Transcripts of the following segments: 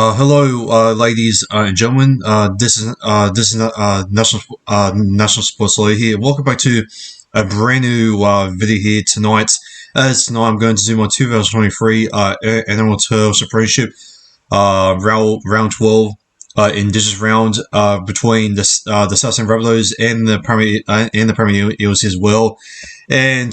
Hello, ladies and gentlemen. This is National Sports Lawyer here. Welcome back to a brand new video here tonight. As tonight, I'm going to do my 2023 NRL Turtles Premiership round 12 Indigenous round between the Southern Rabbitohs and the Premier Eels as well. And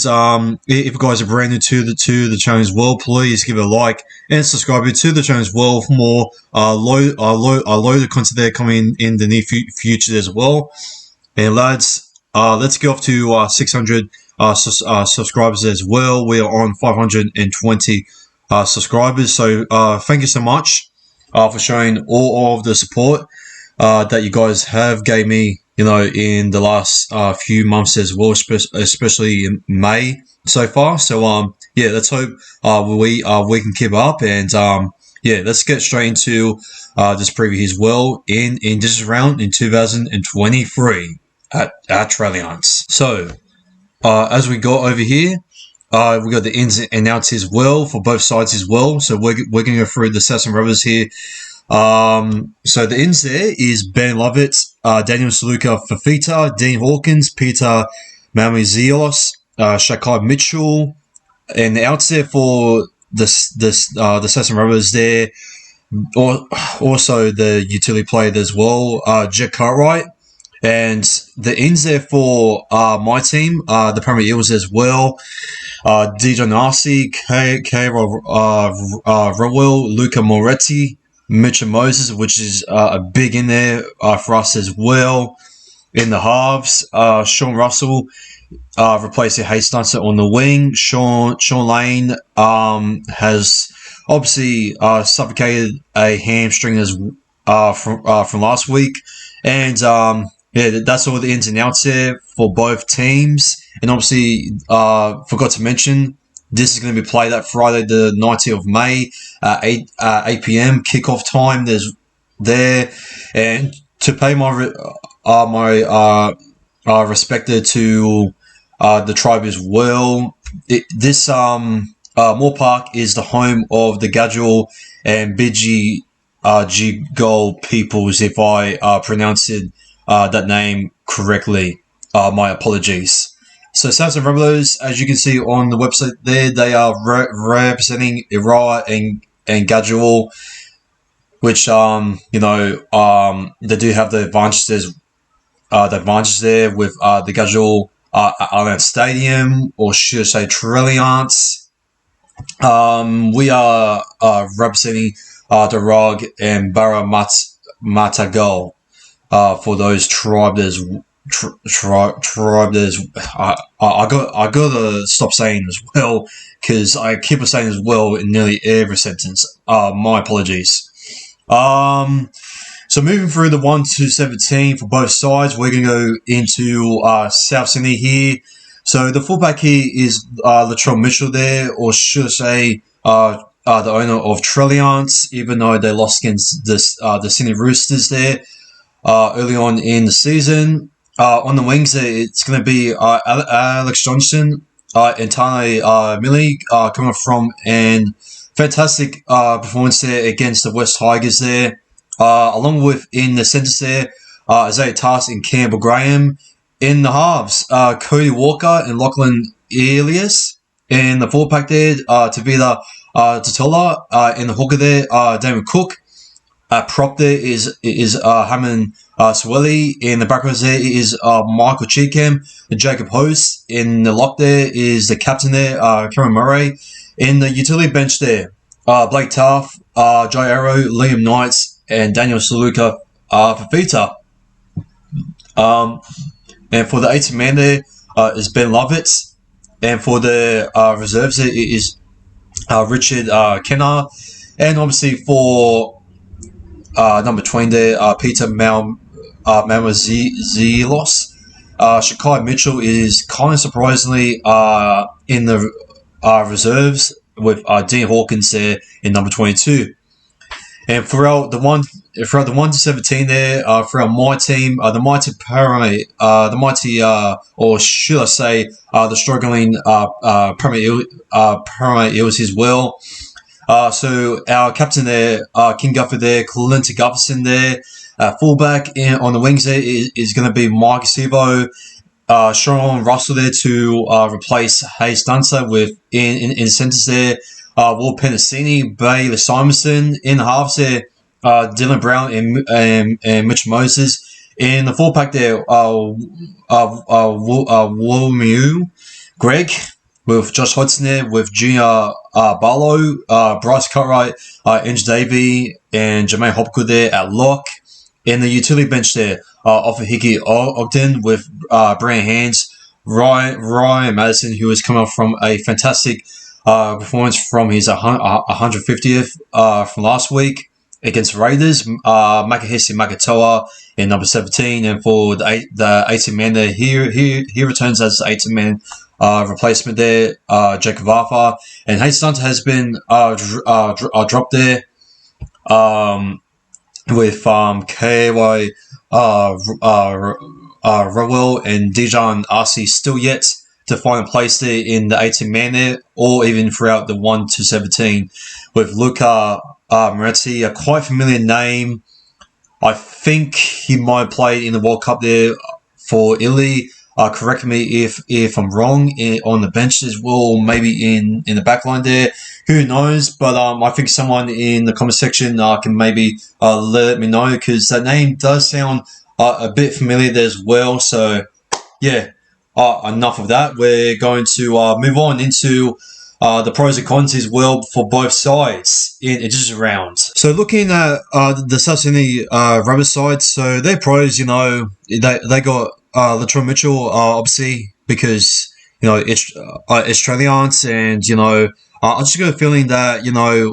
if you guys are brand new to the channel as well, please give it a like and subscribe to the channel as well for more load of content there coming in the near future as well. And lads, let's get off to 600 subscribers as well. We are on 520 subscribers. So thank you so much for showing all of the support that you guys have gave me, in the last few months as well, especially in May so far. So yeah, let's hope we can keep up, and yeah, let's get straight into this preview as well in this round in 2023 at Tralliance. So as we go over here, we got the ins and outs as well for both sides as well. So we're gonna go through the Sass and Rubbers here. So the ins there is Ben Lovett, Daniel Saluka Fafita, Dean Hawkins, Peter Mamizielos, Shakai Mitchell, and the outs there for the Sass and Rubbers there, or also the utility player as well, Jack Cartwright, and the ins there for my team, the Premier Eels as well. DJ Narcy, K. Rowell, Luca Moretti, Mitchell Moses, which is a big in there for us as well. In the halves, Sean Russell replacing Hayes Dunster on the wing. Sean Lane has obviously suffocated a hamstring as from last week, and yeah, that's all the ins and outs there for both teams. And obviously, forgot to mention, this is going to be played that Friday, the 19th of May, 8 p.m. kickoff time. And to pay my respect to the tribe as well. This Moore Park is the home of the Gadigal and Bidji Gol peoples. If I pronounced that name correctly, my apologies. So South and Rabbitohs, as you can see on the website there, they are representing Irawa and Gadigal, which they do have the advantages there with the Gadigal Allianz Stadium, or should I say Tralliance. We are representing the Rog and Parramatta Gol for those tribes. I gotta stop saying as well, because I keep saying as well in nearly every sentence. My apologies. So moving through the 1 to 17 for both sides, we're gonna go into South Sydney here. So the fullback here is Latrell Mitchell there, or should I say the owner of Tralliance, even though they lost against the Sydney Roosters there early on in the season. On the wings there, it's going to be Alex Johnson and Tane Millie coming from, and fantastic performance there against the West Tigers there. Along with in the centres there, Isaiah Tass and Campbell Graham. In the halves, Cody Walker and Lachlan Elias. In the fullback there, Tavita Totola. In the hooker there, Damon Cook. Prop there is Hammond Swelly. In the back row there is Michael Cheekham and Jacob Host. In the lock there is the captain there, Cameron Murray. In the utility bench there, Blake Taff, Joe Arrow, Liam Knights, and Daniel Saluka Fafita. And for the 18 man there is Ben Lovett. And for the reserves there is Richard Kenner. And obviously for number 20 there, Peter Mamazielos. Shakai Mitchell is kind of surprisingly in the reserves, with Dean Hawkins there in number 22. And throughout the 1 to 17 there, for my team, the mighty or should I say, the struggling Premier Eels as well. So our captain there, King Guffer there, Clinton Gufferson there. Fullback on the wings there is going to be Mike Sivo. Sean Russell there to replace Hayes Dunster with in centres there. Will Penasini, Bailey Simonson in halves there. Dylan Brown and Mitch Moses in the full pack there. Wolmiu, Greg with Josh Hodgson there with Junior Barlow, Bryce Cartwright, Inge Davey, and Jermaine Hopgood there at lock. In the utility bench there, off of Hickey Ogden with Brian Hands, Ryan Madison, who has come up from a fantastic performance from his 150th from last week against Raiders. Makahisi Makatoa in number 17, and for the 18 man there, he returns as 18 man replacement there. Jacob Varfa and Hayes Hunter has been dropped there. With KY Rowell and Dijon RC still yet to find a place there in the 18 man there, or even throughout the 1 to 17. With Luca Moretti, a quite familiar name. I think he might play in the World Cup there for Italy. Correct me if I'm wrong. On the bench as well, maybe in the back line there. Who knows? But I think someone in the comment section can maybe let me know, because that name does sound a bit familiar there as well. So, yeah, enough of that. We're going to move on into the pros and cons as well for both sides in just rounds. So looking at the South Sydney Rabbitohs side, so their pros, they got Latrell Mitchell, obviously, because it's Australians, and I just got a feeling that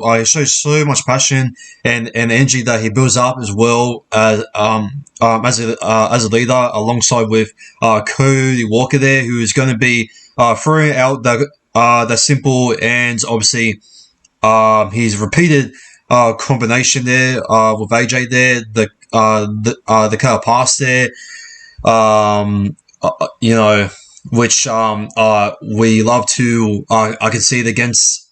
I show so much passion and energy that he builds up as well as a leader, alongside with Cody Walker there, who is going to be throwing out the simple and obviously his repeated combination there with AJ there, the kind of pass there, which we love to. I can see it against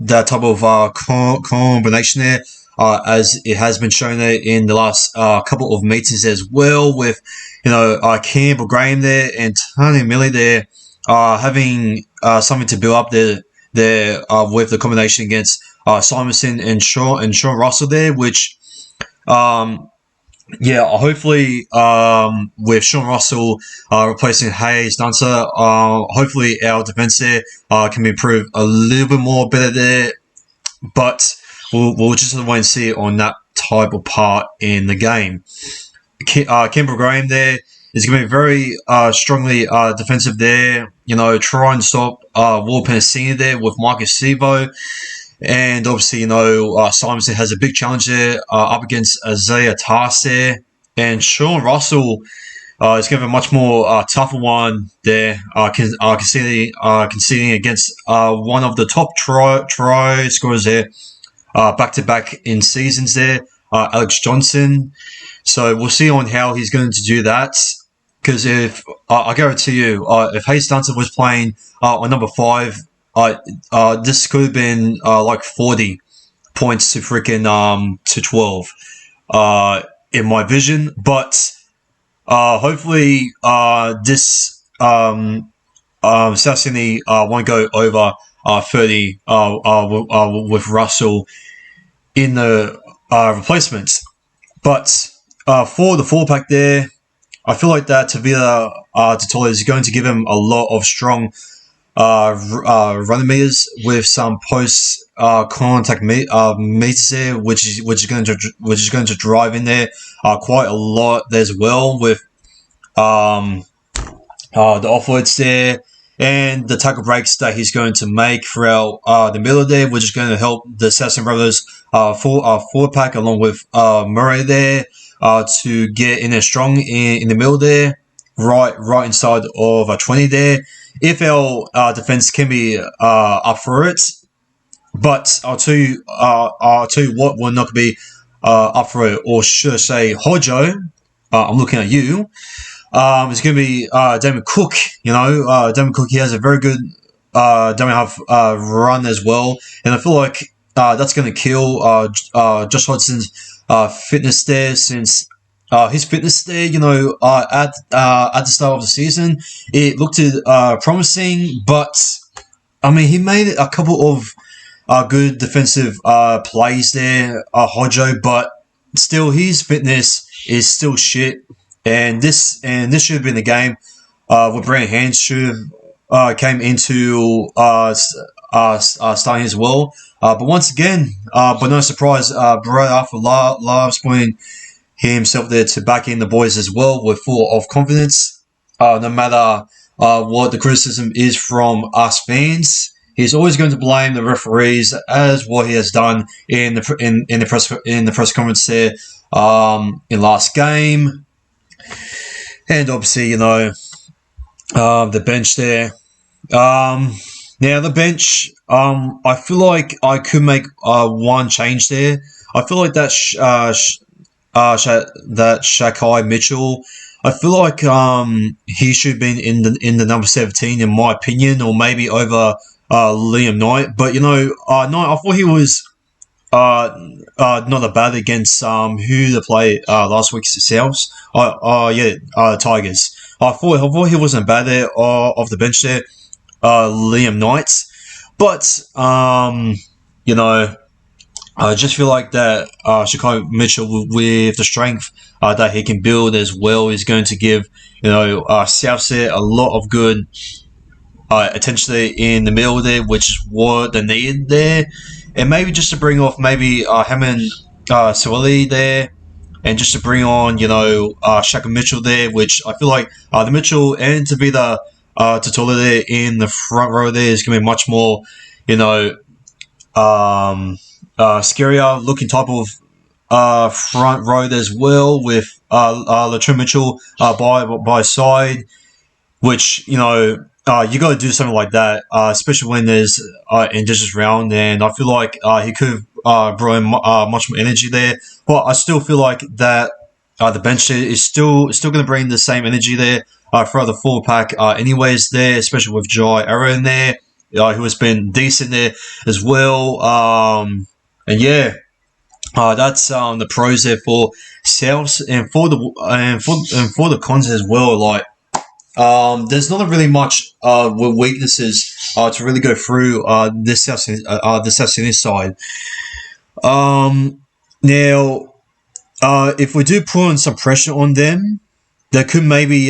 that type of combination there, as it has been shown there in the last couple of meetings as well, with Campbell Graham there and Tony Millie there, having something to build up there with the combination against Simonson and Sean Russell there, which hopefully with Sean Russell replacing Hayes Dunster, hopefully our defense there can be improved a little bit more better there, but we'll just wait and see on that type of part in the game. Campbell Graham there is going to be very strongly defensive there, try and stop Will Penasini there with Marcus Sivo. And obviously, Simonson has a big challenge there up against Isaiah Tass there. And Sean Russell is going to have a much more tougher one there, conceding against one of the top try scorers there, back-to-back in seasons there, Alex Johnson. So we'll see on how he's going to do that. Because if I guarantee you, if Hayes Dunster was playing on number 5, this could have been like 40 points to freaking to 12 in my vision, but hopefully this South Sydney won't go over 30 with Russell in the replacements. But for the 4-pack there, I feel like that Tavita Totola is going to give him a lot of strong running meters with some post contact meters there, which is going to drive in there quite a lot there as well, with the offloads there and the tackle breaks that he's going to make throughout the middle there, which is going to help the Sassen Brothers forward pack along with Murray there to get in there strong in the middle there, right inside of 20 there. If our defense can be up for it, but I'll tell you what will not be up for it, or should I say, Hojo. I'm looking at you. It's going to be Damon Cook. Damon Cook, he has a very good Damon half run as well, and I feel like that's going to kill Josh Hodgson's fitness there, since his fitness there, at the start of the season, it looked promising, but I mean, he made a couple of good defensive plays there, Hodjo, but still his fitness is still shit. And this should have been the game where Brandon Hands should have came into starting as well. But once again, but no surprise, Brad Arthur loves putting himself there to back in the boys as well. We're full of confidence. No matter what the criticism is from us fans, he's always going to blame the referees, as what he has done in the press conference there in last game, and obviously the bench there. Now the bench, I feel like I could make one change there. I feel like that that Shakai Mitchell, I feel like he should have been in the number 17 in my opinion, or maybe over Liam Knight. But Knight, I thought he was not a bad against who to play last week's Souths. Tigers. I thought he wasn't bad there off the bench there, Liam Knight. But I just feel like that Shakai Mitchell, with the strength that he can build as well, is going to give South there a lot of good attention there in the middle there, which is what they needed there, and maybe just to bring off maybe Hammond Suwali there, and just to bring on Shaka Mitchell there, which I feel like the Mitchell and to be the Totola there in the front row there is going to be much more scarier looking type of front row as well, with Latrell Mitchell by side, which you got to do something like that, especially when there's Indigenous round, and I feel like he could have brought in much more energy there. But I still feel like that the bench is still going to bring the same energy there for the full pack anyways there, especially with Jai Arrow in there, who has been decent there as well. And yeah, that's the pros there for Souths, and for the cons as well. Like, there's not really much weaknesses to really go through this South Sydney side. Now, if we do put on some pressure on them, they could maybe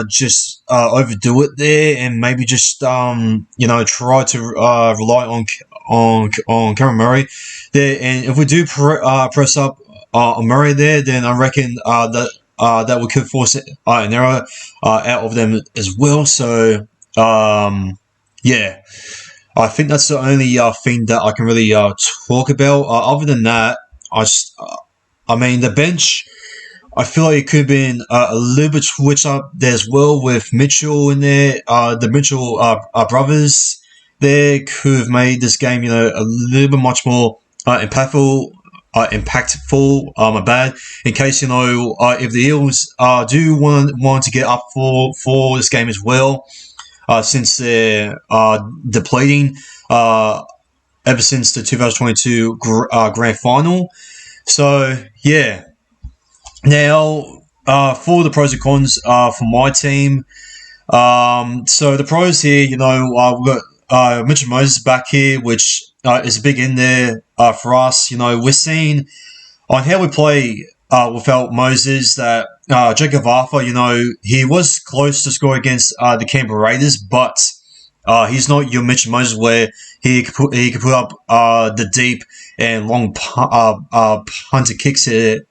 just overdo it there, and maybe just try to rely on Cameron Murray there. And if we do press up on Murray there, then I reckon that we could force an error out of them as well. So yeah, I think that's the only thing that I can really talk about. Other than that, I mean, the bench, I feel like it could have been a little bit switched up there as well, with Mitchell in there. The Mitchell brothers there could have made this game, a little bit much more impactful. My bad. In case if the Eels do want to get up for this game as well, since they're depleting ever since the 2022 grand final. So yeah. Now, for the pros and cons for my team, so the pros here, we've got Mitchell Moses back here, which is a big in there for us. We're seeing on how we play without Moses that Jacob Arthur, he was close to score against the Canberra Raiders, but he's not your Mitchell Moses where he could put up the deep and long punter kicks here,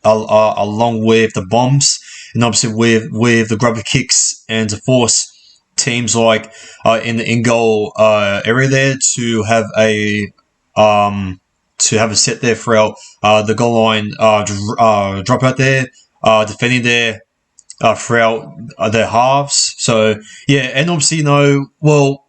along with the bombs, and obviously with the grubber kicks, and to force teams like in the in-goal area there to have a set there throughout the goal line drop out there, defending there throughout their halves. So yeah, and obviously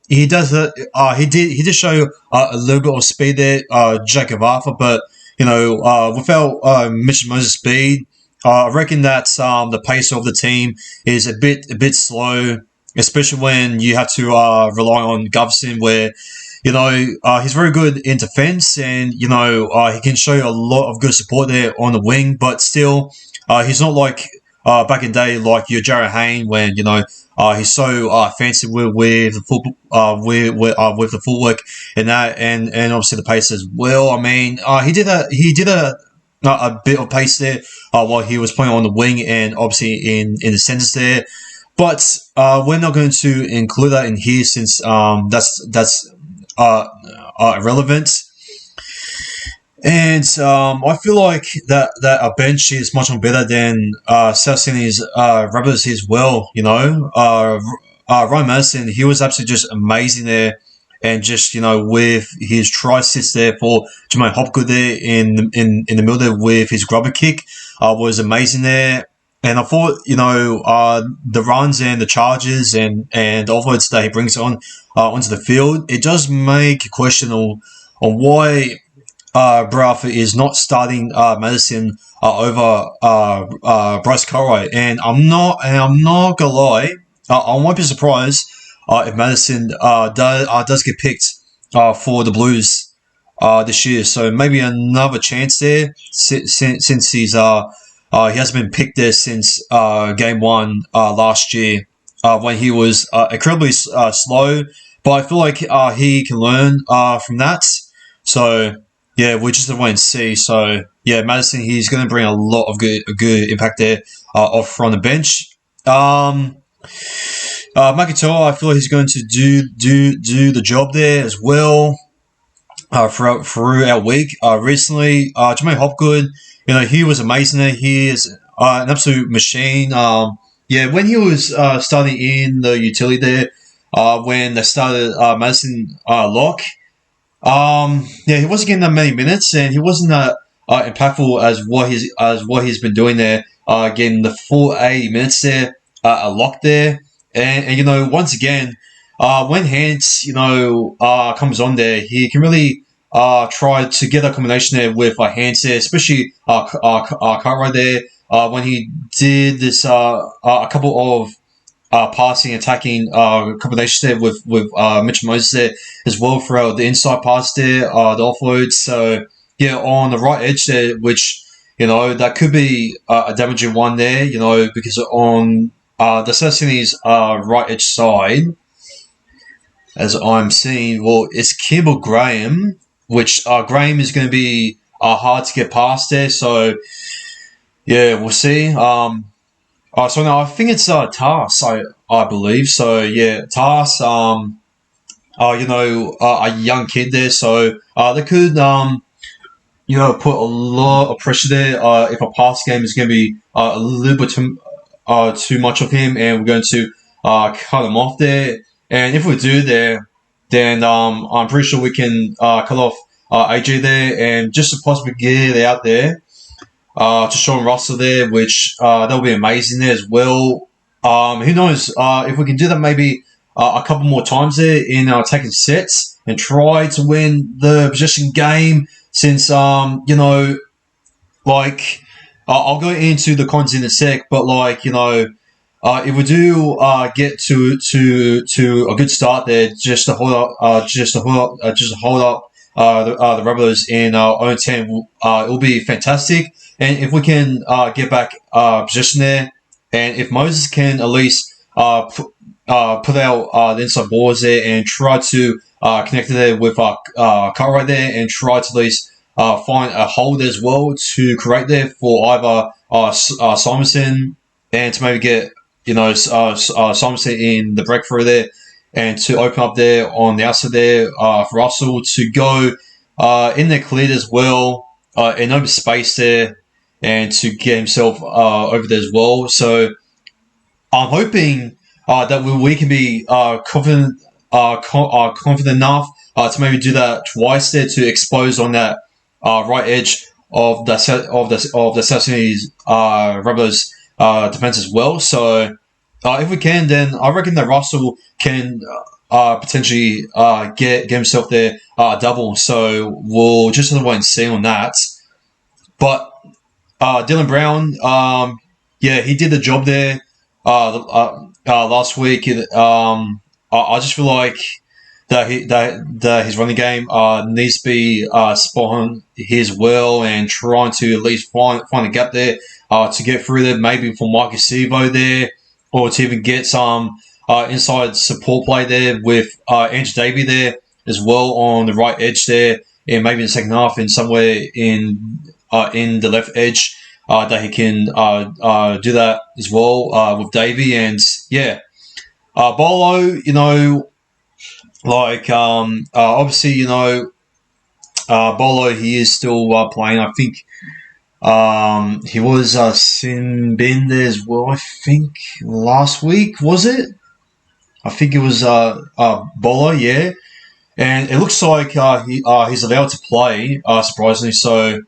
he does he did show a little bit of speed there, Jacob Arthur, but without Mitchell Moses' speed, I reckon that the pace of the team is a bit slow, especially when you have to rely on Govison, where he's very good in defense, and he can show you a lot of good support there on the wing. But still, he's not like back in the day like your Jarryd Hayne when he's so fancy with the foot with the footwork and that, and obviously the pace as well. I mean, he did a bit of pace there while he was playing on the wing and obviously in the centres there. But we're not going to include that in here since that's irrelevant. And I feel like that our bench is much more better than South Sydney's Rabbitohs as well. Ryan Madison, he was absolutely just amazing there, and just with his try assist there for Jermaine Hopgood there in the middle there with his grubber kick was amazing there. And I thought, the runs and the charges and offloads that he brings onto the field, it does make a question on why Bradford is not starting Madison over Bryce Cartwright. And I'm not gonna lie, I won't be surprised if Madison does get picked for the Blues this year. So maybe another chance there since he hasn't been picked there since game one last year when he was incredibly slow. But I feel like he can learn from that. So yeah, we're just wait and see. So yeah, Madison, he's going to bring a lot of good impact there off from the bench. Makatoa, I feel like he's going to do the job there as well. Through our week recently, Jermaine Hopgood, he was amazing there. He is an absolute machine. When he was starting in the utility there, when they started Madison Lock, he wasn't getting that many minutes, and he wasn't that impactful as what he's been doing there, getting the full 80 minutes there, a lock there, and once again, when Hans comes on there, he can really try to get a combination there with Hans there, especially Cartwright there when he did this a couple of passing, attacking combinations there with Mitch Moses there as well throughout the inside pass there, the offloads. So yeah, on the right edge there, which that could be a damaging one there, because on the South Sydney's right edge side, as I'm seeing, well, it's Campbell Graham, which Graham is going to be hard to get past there. So yeah, we'll see. So no, I think it's Tars, I believe. So yeah, Tars, a young kid there, so they could put a lot of pressure there. If a pass game is going to be a little bit too much of him, and we're going to cut him off there. And if we do there, then I'm pretty sure we can cut off AJ there, and just to possibly get it out there to Sean Russell there, which that'll be amazing there as well. Who knows if we can do that maybe a couple more times there in taking sets and try to win the possession game. Since I'll go into the cons in a sec, but if we do get to a good start there, just to hold up the Rabbitohs in our own 10, it will be fantastic. And if we can get back position there, and if Moses can at least put out the inside balls there and try to connect it there with Cartwright there, and try to at least find a hold as well to create there for either Simonson, and to maybe get Simonson in the breakthrough there, and to open up there on the outside there for Russell to go in there cleared as well, in open space there, and to get himself over there as well. So I'm hoping that we can be confident enough to maybe do that twice there, to expose on that right edge of the South Sydney's Rabbitohs defense as well. So if we can, then I reckon that Russell can potentially get himself there double. So we'll just have to wait and see on that. But Dylan Brown, he did the job there last week. I just feel like that his running game needs to be spot on his well, and trying to at least find a gap there to get through there, maybe for Mikey Sivo there, or to even get some inside support play there with Andrew Davey there as well on the right edge there, and maybe in the second half and somewhere in the left edge that he can do that as well with Davey. And yeah, Bolo, obviously, Bolo, he is still playing. I think he was sin bin there as well. I think last week, was it? I think it was Bolo, yeah. And it looks like he's allowed to play, surprisingly. So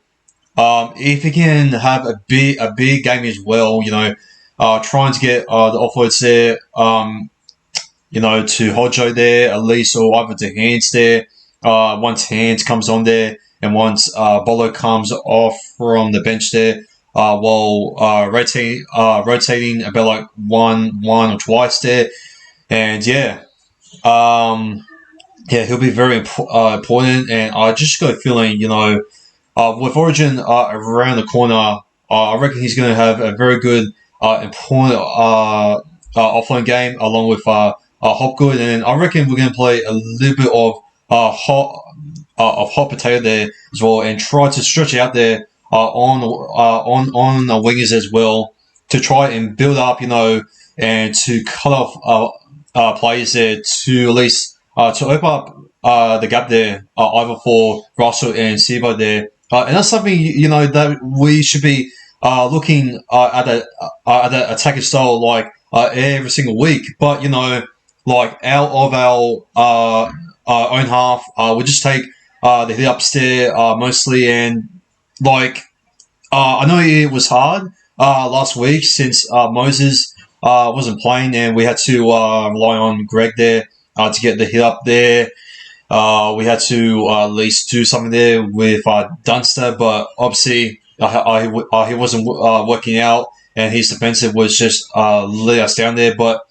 if he can have a big game as well, trying to get the offloads there, to Hodjo there at least, or either to Hands there. Once Hands comes on there, and once Bolo comes off from the bench there, while rotating about like one or twice there, and yeah, he'll be very important. And I just got a feeling, with Origin around the corner, I reckon he's going to have a very good, important offline game along with Hopgood, and I reckon we're going to play a little bit of hot potato there as well, and try to stretch out there on the wingers as well, to try and build up, and to cut off players there, to at least to open up the gap there, either for Russell and Sivo there, and that's something that we should be looking at the attacking style like every single week, but like out of our own half, we just take the hit upstairs mostly, and like I know it was hard last week since Moses wasn't playing, and we had to rely on Greg there to get the hit up there. We had to at least do something there with Dunster, but obviously he wasn't working out, and his defensive was just let us down there. But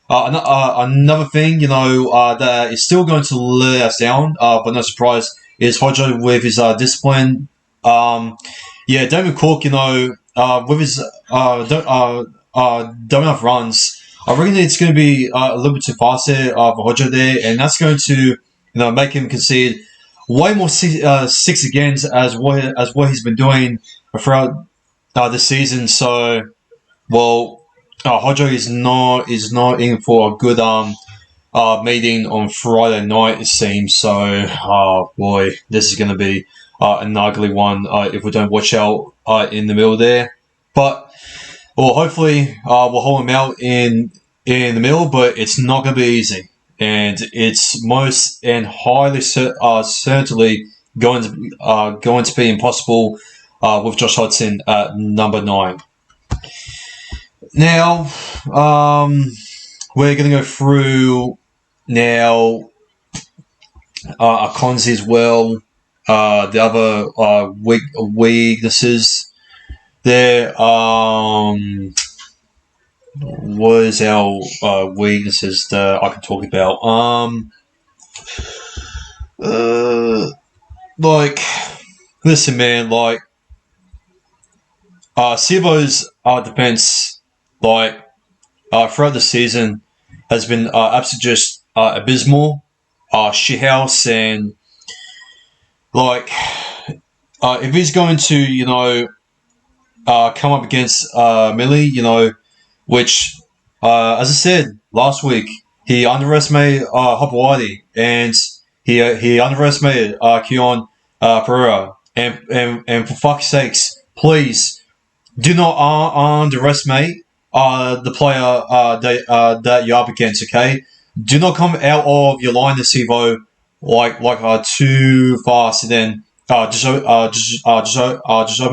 another thing, that is still going to let us down, but no surprise, is Hodjo with his discipline. David Cook, with his don't enough runs, I reckon it's going to be a little bit too fast there for Hodjo there, and that's going to make him concede way more six agains as what he's been doing throughout this season. So, well, Hodjo is not in for a good meeting on Friday night, it seems. So, oh boy, this is going to be an ugly one if we don't watch out in the middle there. But well, hopefully we'll hold him out in the middle, but it's not going to be easy, and it's most and highly certainly going to be impossible with Josh Hodgson at number 9. Now, we're going to go through now our cons as well. The other weaknesses there. What is our weaknesses that I can talk about? Like, listen, man. Like, Sivo's defense, like, throughout the season, has been absolutely just abysmal, shithouse, and like, if he's going to, come up against Millie, which, as I said last week, he underestimated Hopewadi, and he underestimated Keon Pereira, and for fuck's sakes, please do not underestimate the player that you're up against. Okay, do not come out of your line this Evo like too fast, and then just open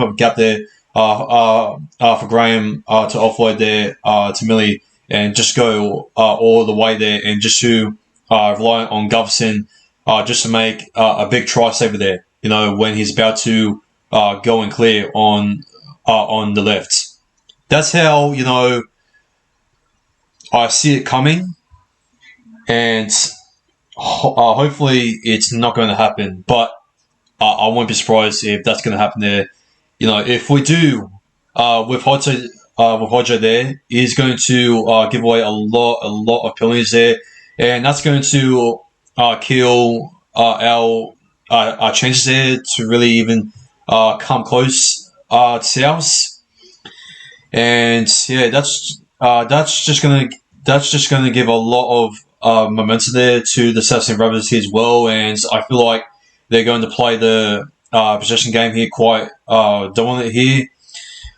up a gap there for Graham to offload there to Millie, and just go all the way there, and just to rely on Govison just to make a big try saver there. When he's about to go and clear on the left. That's how I see it coming, and hopefully it's not going to happen, but I won't be surprised if that's going to happen there. If we do, with Hodjo there, he's going to give away a lot of penalties there, and that's going to kill our chances there to really even come close to South. And yeah, that's just gonna give a lot of momentum there to the South Sydney Rabbitohs here as well. And I feel like they're going to play the possession game here quite dominant here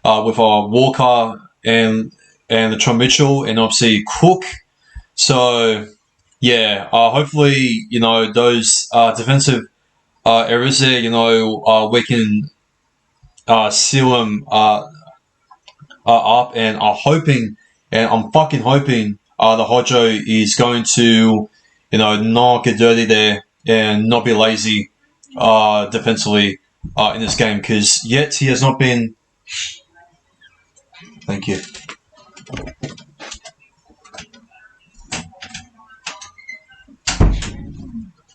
with Walker and the Tron Mitchell and obviously Cook. So yeah, hopefully those defensive areas there, we can seal them up, and I'm fucking hoping the Hodjo is going to, not get dirty there and not be lazy defensively in this game, because yet he has not been. Thank you.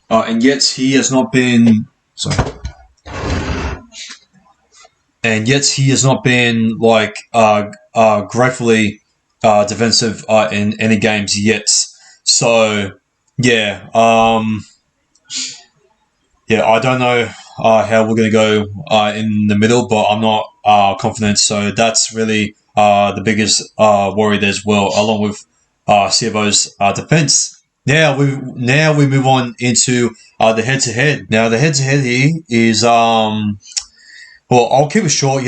And yet he has not been. Sorry. And yet he has not been like gratefully defensive in any games yet. So yeah, yeah, I don't know how we're going to go in the middle, but I'm not confident. So that's really the biggest worry there as well, along with CFO's defense. Now we move on into the head to head. Now the head to head here is well, I'll keep it short.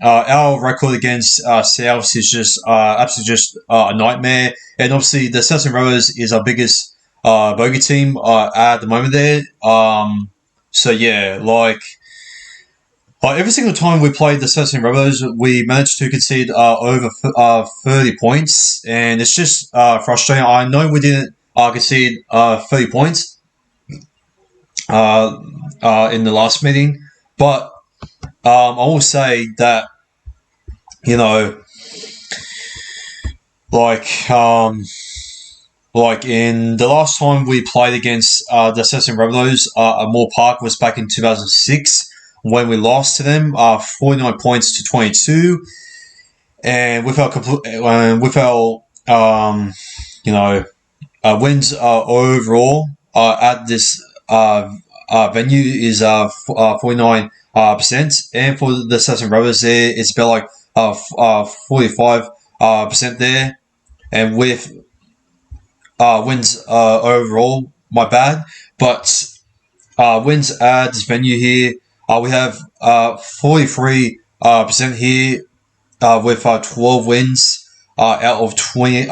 Our record against South is just absolutely just a nightmare, and obviously the Southern Rovers is our biggest bogey team at the moment. There, so yeah, like every single time we played the Southern Rovers, we managed to concede over 30 points, and it's just frustrating. I know we didn't concede 30 points in the last meeting, but I will say that, like in the last time we played against the Session Rabbitohs at Moore Park was back in 2006 when we lost to them 49 points to 22, and with our wins overall at this venue is 49%, and for the Session Rovers there, it's about like 45% there, and with wins overall, my bad, but wins at this venue here, we have 43% here with 12 wins out of 28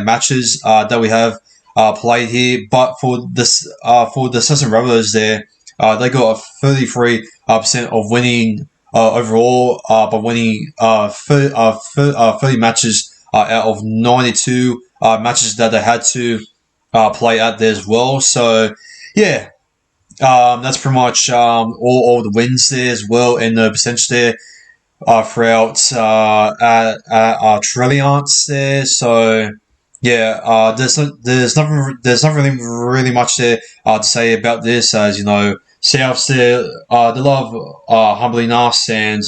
matches that we have played here. But for the Session Rabbitohs there, they got 33% of winning overall by winning 30 matches out of 92 matches that they had to play out there as well. So yeah, that's pretty much all the wins there as well, and the percentage there throughout at Trilliants there. So yeah, there's not really much there to say about this, as Souths there they love humbling us, and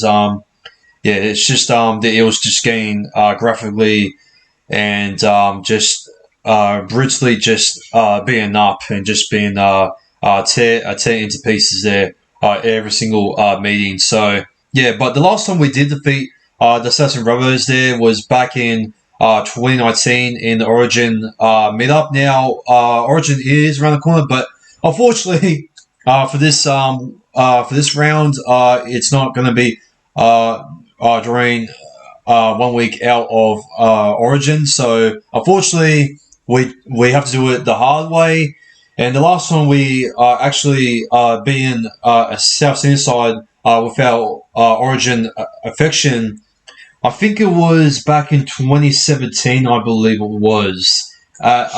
yeah, it's just the Eels just getting graphically and just brutally just being up and just being tear into pieces there every single meeting. So yeah, but the last time we did defeat the Session Rabbitohs there was back in 2019 in the Origin meetup. Now Origin is around the corner, but unfortunately for this round, it's not going to be during 1 week out of Origin. So unfortunately, we have to do it the hard way. And the last time we actually being a South Sydney side with our Origin affection, I think it was back in 2017, I believe it was, at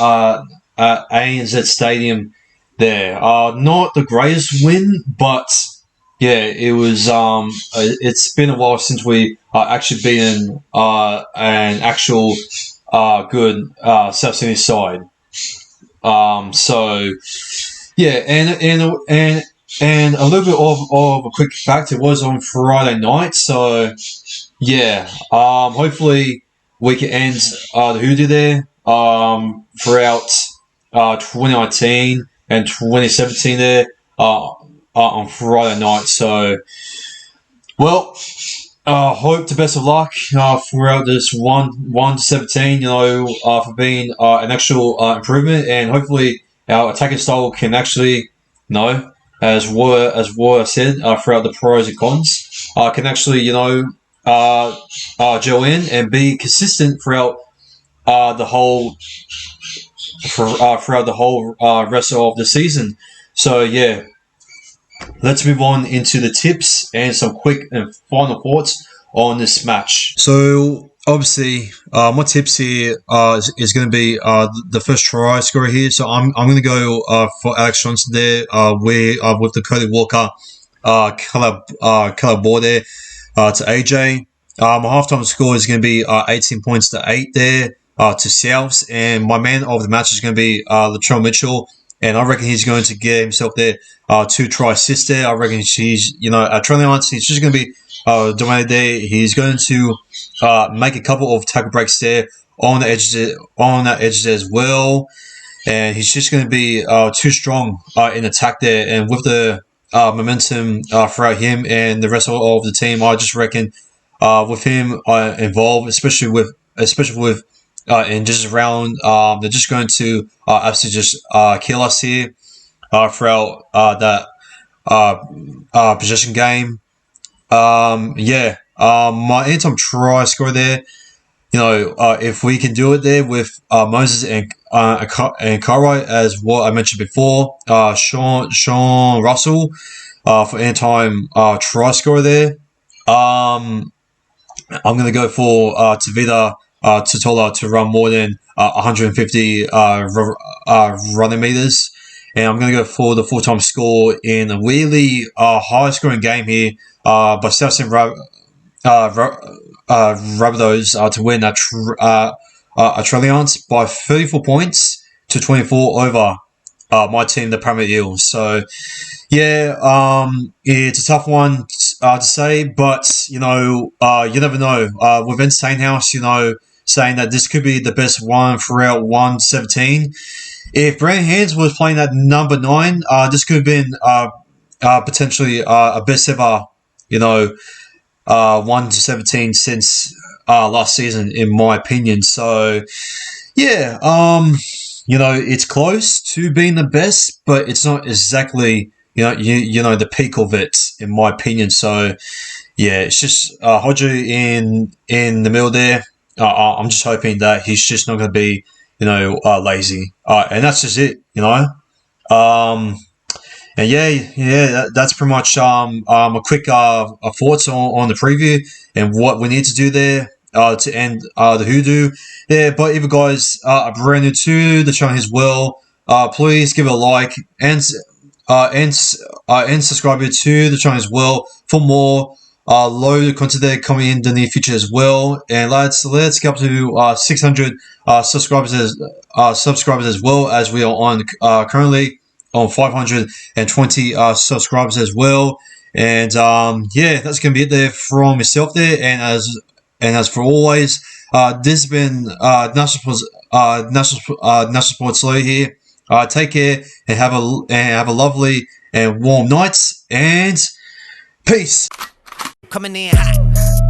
ANZ Stadium there. Not the greatest win, but yeah, it was. It's been a while since we actually been an actual good South Sydney side. So yeah, and a little bit of a quick fact. It was on Friday night, so yeah. Hopefully we can end the hoodoo there throughout 2019 and 2017 there on Friday night. So well. Hope the best of luck throughout this 1-17. For being an actual improvement, and hopefully our attacking style can actually, as what I said throughout the pros and cons, can actually gel in and be consistent throughout the whole throughout the whole rest of the season. So yeah, let's move on into the tips and some quick and final thoughts on this match. So obviously, my tips here is going to be the first try scorer here. So I'm going to go for Alex Johnson there, with the Cody Walker color ball there to AJ. My halftime score is going to be 18 points to 8 there to Souths, and my man of the match is going to be Latrell Mitchell. And I reckon he's going to get himself there 2 try assists there. I reckon he's, at Trailing Arts, he's just going to be dominated there. He's going to make a couple of tackle breaks there on the edges there as well. And he's just going to be too strong in attack there. And with the momentum throughout him and the rest of the team, I just reckon with him involved, especially with in just round, they're just going to absolutely just kill us here throughout that possession game. My anytime try score there, if we can do it there with Moses and Cartwright, as what I mentioned before, Sean Russell for anytime try score there. I'm going to go for Tavita Totola to run more than 150 running meters. And I'm going to go for the full-time score in a really high-scoring game here by Southern Rabbitohs to win Australians by 34 points to 24 over my team, the Parramatta Eels. So, yeah, it's a tough one to say, but, you never know. With Vince Steinhouse, saying that this could be the best one throughout 1-17. If Brandon Hands was playing at number 9, this could have been potentially a best ever, 1-17 since last season, in my opinion. So, yeah, it's close to being the best, but it's not exactly, the peak of it, in my opinion. So, yeah, it's just Hodger in the middle there. I'm just hoping that he's just not going to be, lazy. And that's just it, And that's pretty much a quick thoughts on the preview and what we need to do there to end the hoodoo there. But if you guys are brand new to the channel as well, please give it a like and subscribe to the channel as well for more load of content there coming in the near future as well. And let's get up to 600 subscribers as well, as we are on currently on 520 subscribers as well. And that's gonna be it there from myself there. And as for always, this has been National Sports Slow here. Take care and have a lovely and warm night, and peace. Coming in hot.